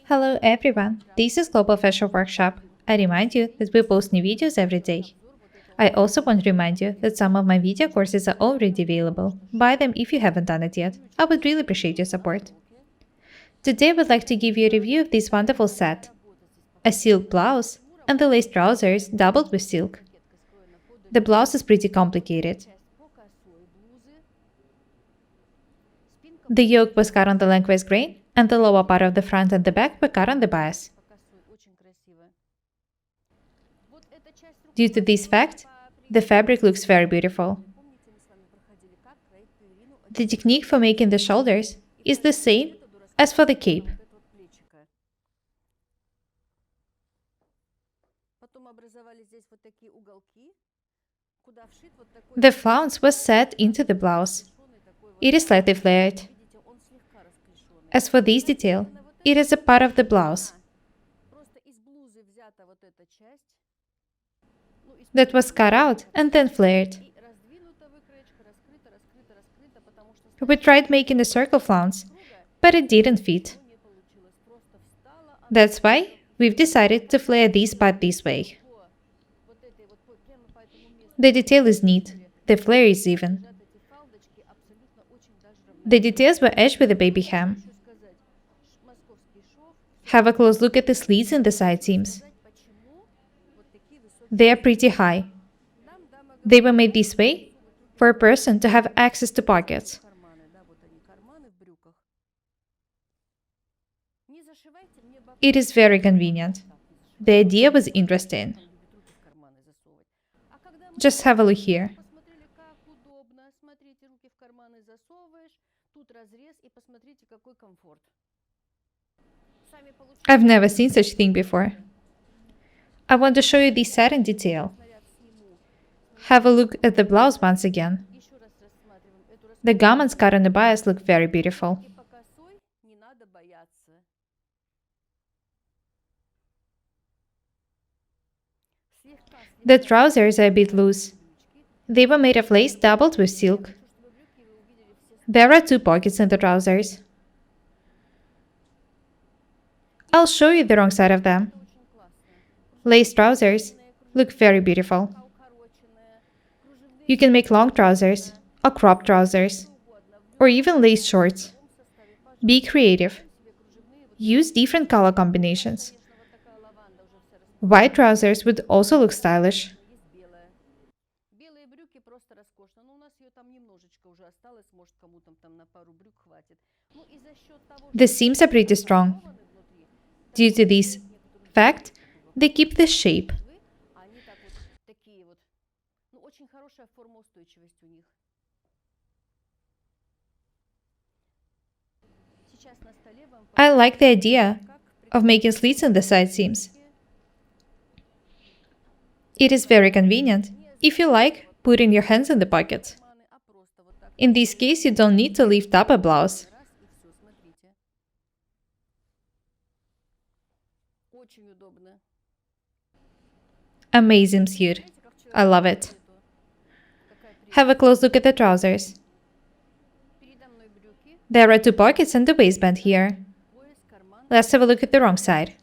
Hello everyone, this is Global Fashion Workshop. I remind you that we post new videos every day. I also want to remind you that some of my video courses are already available. Buy them if you haven't done it yet. I would really appreciate your support. Today I would like to give you a review of this wonderful set. A silk blouse and the lace trousers doubled with silk. The blouse is pretty complicated. The yoke was cut on the lengthwise grain, and the lower part of the front and the back were cut on the bias. Due to this fact, the fabric looks very beautiful. The technique for making the shoulders is the same as for the cape. The flounce was set into the blouse. It is slightly flared. As for this detail, it is a part of the blouse that was cut out and then flared. We tried making a circle flounce, but it didn't fit. That's why we've decided to flare this part this way. The detail is neat, the flare is even. The details were etched with a baby ham. Have a close look at the sleeves and the side seams. They are pretty high. They were made this way for a person to have access to pockets. It is very convenient. The idea was interesting. Just have a look here. I've never seen such thing before. I want to show you this set in detail. Have a look at the blouse once again. The garments cut on the bias look very beautiful. The trousers are a bit loose. They were made of lace doubled with silk. There are two pockets in the trousers. I'll show you the wrong side of them. Lace trousers look very beautiful. You can make long trousers, or crop trousers, or even lace shorts. Be creative. Use different color combinations. White trousers would also look stylish. The seams are pretty strong. Due to this fact, they keep the shape. I like the idea of making slits in the side seams. It is very convenient. If you like, putting your hands in the pocket. In this case, you don't need to lift up a blouse. Amazing suit. I love it. Have a close look at the trousers. There are two pockets and the waistband here. Let's have a look at the wrong side.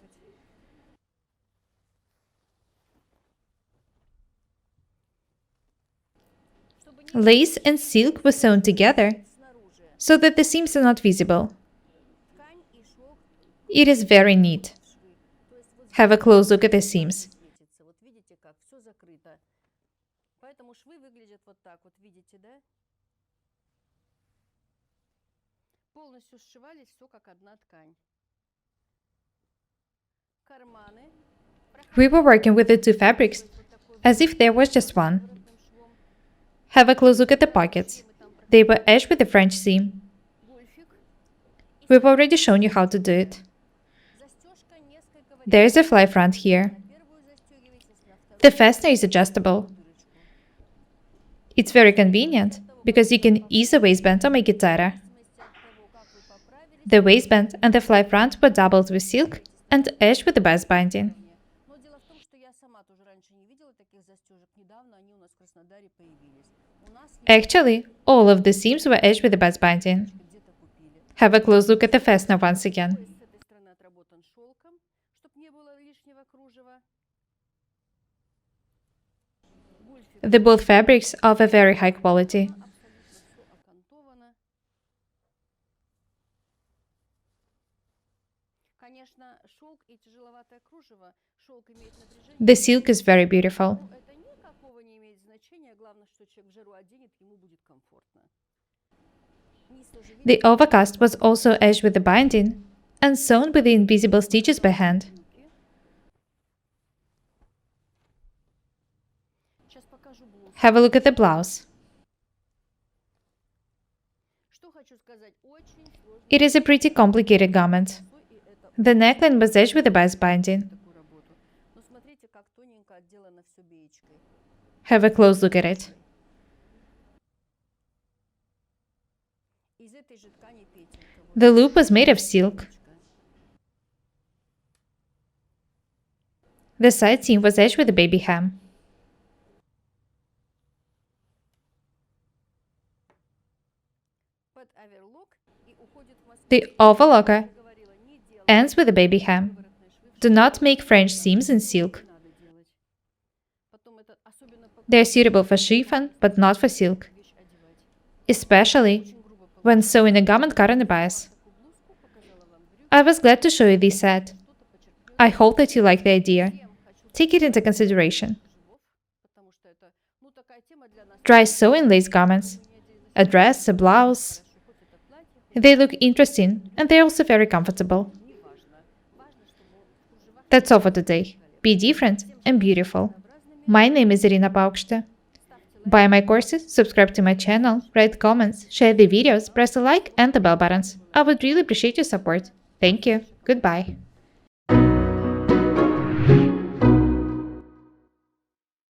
Lace and silk were sewn together so that the seams are not visible. It is very neat. Have a close look at the seams. We were working with the two fabrics as if there was just one. Have a close look at the pockets. They were etched with a French seam. We've already shown you how to do it. There's a fly front here. The fastener is adjustable. It's very convenient because you can ease the waistband or make it tighter. The waistband and the fly front were doubled with silk and etched with the bias binding. Actually, all of the seams were etched with the bias binding. Have a close look at the fastener once again. The both fabrics are of a very high quality. The silk is very beautiful. The overcast was also edged with the binding and sewn with the invisible stitches by hand. Have a look at the blouse. It is a pretty complicated garment. The neckline was edged with a bias binding. Have a close look at it. The loop was made of silk. The side seam was edged with a baby hem. The overlocker ends with a baby hem. Do not make French seams in silk. They are suitable for chiffon, but not for silk, especially when sewing a garment cut on the bias. I was glad to show you this set. I hope that you like the idea. Take it into consideration. Try sewing lace garments, a dress, a blouse. They look interesting and they're also very comfortable. That's all for today. Be different and beautiful. My name is Irina Paukshte. Buy my courses, subscribe to my channel, write comments, share the videos, press the like and the bell buttons. I would really appreciate your support. Thank you. Goodbye.